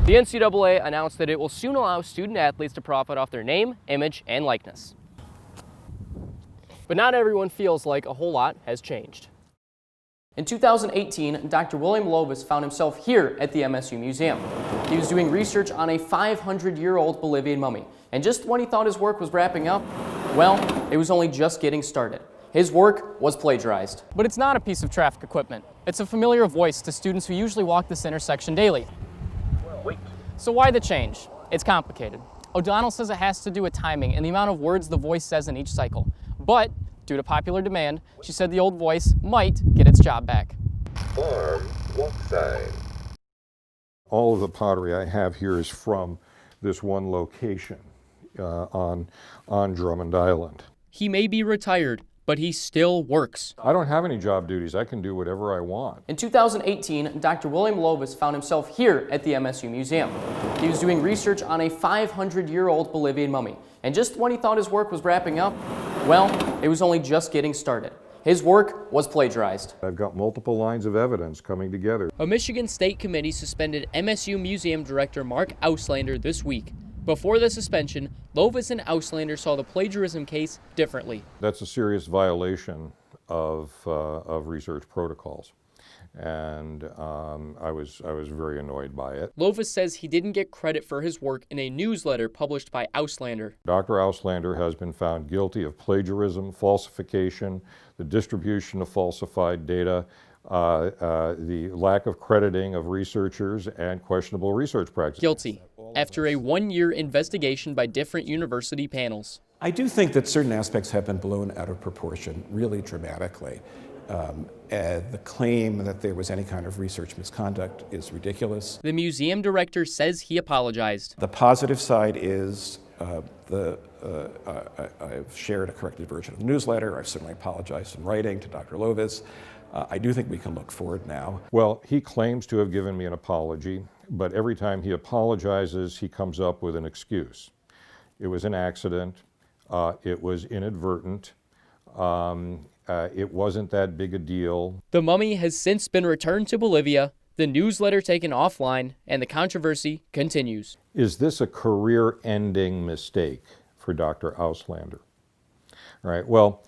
The NCAA announced that it will soon allow student athletes to profit off their name, image, and likeness. But not everyone feels like a whole lot has changed. In 2018, Dr. William Lovis found himself here at the MSU Museum. He was doing research on a 500-year-old Bolivian mummy, and just when he thought his work was wrapping up, well, it was only just getting started. His work was plagiarized. But it's not a piece of traffic equipment. It's a familiar voice to students who usually walk this intersection daily. Wait. So why the change? It's complicated. O'Donnell says it has to do with timing and the amount of words the voice says in each cycle. But due to popular demand, she said the old voice might get its job back. Farm walk sign. All of the pottery I have here is from this one location on Drummond Island. He may be retired, but he still works. I don't have any job duties. I can do whatever I want. In 2018, Dr. William Lovis found himself here at the MSU Museum. He was doing research on a 500-year-old Bolivian mummy, and just when he thought his work was wrapping up, well, it was only just getting started. His work was plagiarized. I've got multiple lines of evidence coming together. A Michigan State committee suspended MSU Museum Director Mark Auslander this week. Before the suspension, Lovis and Auslander saw the plagiarism case differently. That's a serious violation of research protocols, and I was very annoyed by it. Lovis says he didn't get credit for his work in a newsletter published by Auslander. Dr. Auslander has been found guilty of plagiarism, falsification, the distribution of falsified data, the lack of crediting of researchers, and questionable research practices. Guilty, after a one-year investigation by different university panels. I do think that certain aspects have been blown out of proportion really dramatically. The claim that there was any kind of research misconduct is ridiculous. The museum director says he apologized. The positive side is I've shared a corrected version of the newsletter. I've certainly apologized in writing to Dr. Lovis. I do think we can look forward now. Well, he claims to have given me an apology, but every time he apologizes, he comes up with an excuse. It was an accident. It was inadvertent. It wasn't that big a deal. The mummy has since been returned to Bolivia, the newsletter taken offline, and the controversy continues. Is this a career-ending mistake for Dr. Auslander? All right, well,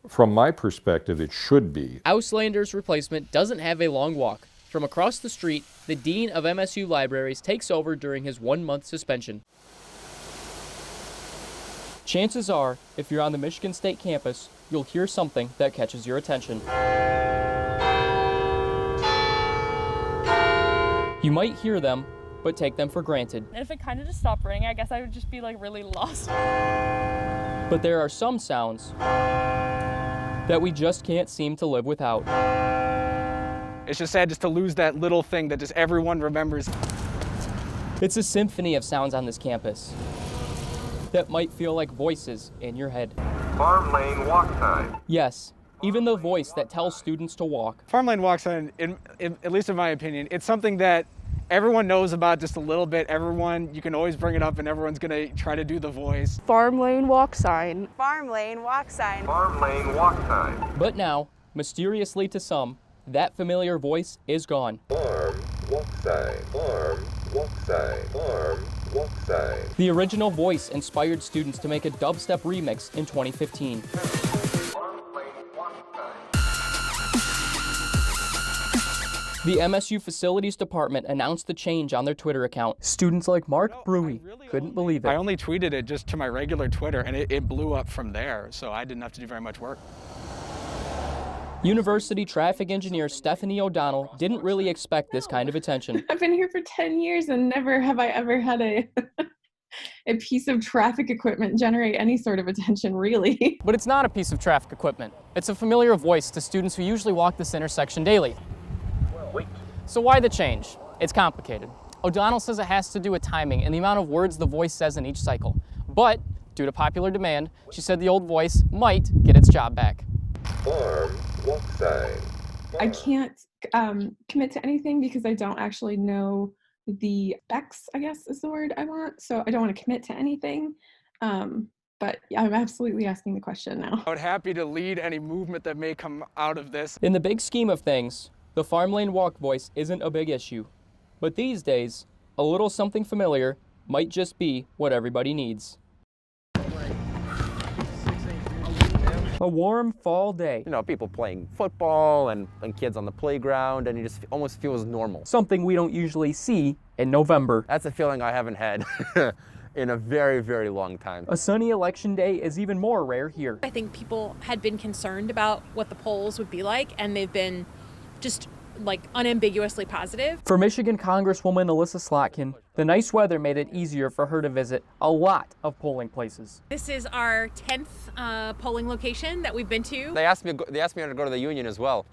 from my perspective, it should be. Auslander's replacement doesn't have a long walk. From across the street, the dean of MSU Libraries takes over during his one-month suspension. Chances are, if you're on the Michigan State campus, you'll hear something that catches your attention. You might hear them, but take them for granted. And if it kind of just stopped ringing, I guess I would just be like really lost. But there are some sounds that we just can't seem to live without. It's just sad just to lose that little thing that just everyone remembers. It's a symphony of sounds on this campus that might feel like voices in your head. Farm lane walk sign. Yes, even the voice that tells students to walk. Farm lane walk sign, at least in my opinion, it's something that everyone knows about just a little bit. You can always bring it up and everyone's gonna try to do the voice. Farm lane walk sign. Farm lane walk sign. Farm lane walk sign. But now, mysteriously to some, that familiar voice is gone. Farm walk sign. Farm walk sign. Farm walk sign. The original voice inspired students to make a dubstep remix in 2015. The MSU Facilities Department announced the change on their Twitter account. Students like Mark Brewy couldn't believe it. I only tweeted it just to my regular Twitter and it blew up from there, so I didn't have to do very much work. University traffic engineer Stephanie O'Donnell didn't really expect this kind of attention. I've been here for 10 years and never have I ever had a piece of traffic equipment generate any sort of attention, really. But it's not a piece of traffic equipment. It's a familiar voice to students who usually walk this intersection daily. Wait. So why the change? It's complicated. O'Donnell says it has to do with timing and the amount of words the voice says in each cycle. But due to popular demand, she said the old voice might get its job back. Farm walk sign. I can't commit to anything because I don't actually know the specs, I guess is the word I want. So I don't want to commit to anything. But I'm absolutely asking the question now. I would happy to lead any movement that may come out of this. In the big scheme of things, the farm lane walk voice isn't a big issue. But these days, a little something familiar might just be what everybody needs. A warm fall day. You know, people playing football and kids on the playground, and it just almost feels normal. Something we don't usually see in November. That's a feeling I haven't had in a very, very long time. A sunny election day is even more rare here. I think people had been concerned about what the polls would be like, and they've been just like unambiguously positive. For Michigan Congresswoman Alyssa Slotkin, the nice weather made it easier for her to visit a lot of polling places. This is our 10th polling location that we've been to. They asked me to go to the Union as well,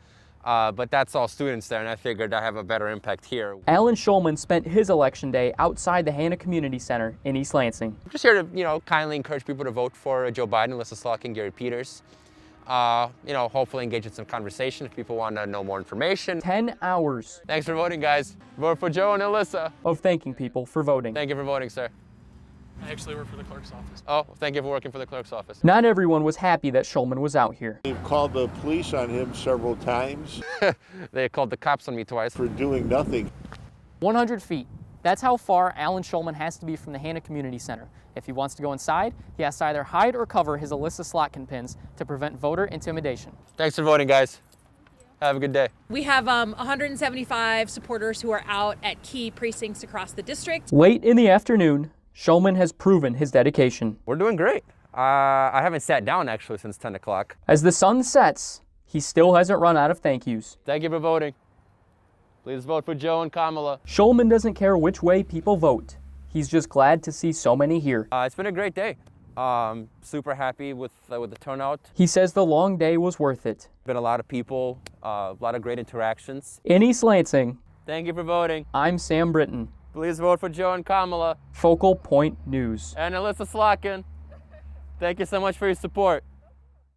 but that's all students there, and I figured I have a better impact here. Alan Schulman spent his election day outside the Hannah Community Center in East Lansing. I'm just here to, kindly encourage people to vote for Joe Biden, Alyssa Slotkin, Gary Peters. Hopefully engage in some conversation if people want to know more information. 10 hours. Thanks for voting, guys. Vote for Joe and Alyssa. Of thanking people for voting. Thank you for voting, sir. I actually work for the clerk's office. Oh, thank you for working for the clerk's office. Not everyone was happy that Schulman was out here. They've called the police on him several times. They called the cops on me twice. For doing nothing. 100 feet. That's how far Alan Schulman has to be from the Hannah Community Center. If he wants to go inside, he has to either hide or cover his Alyssa Slotkin pins to prevent voter intimidation. Thanks for voting, guys. Have a good day. We have 175 supporters who are out at key precincts across the district. Late in the afternoon, Schulman has proven his dedication. We're doing great. I haven't sat down actually since 10 o'clock. As the sun sets, he still hasn't run out of thank yous. Thank you for voting. Please vote for Joe and Kamala. Schulman doesn't care which way people vote. He's just glad to see so many here. It's been a great day. Super happy with the turnout. He says the long day was worth it. Been a lot of people, a lot of great interactions. In East Lansing, Thank you for voting. I'm Sam Britten. Please vote for Joe and Kamala. Focal Point News. And Alyssa Slotkin. Thank you so much for your support.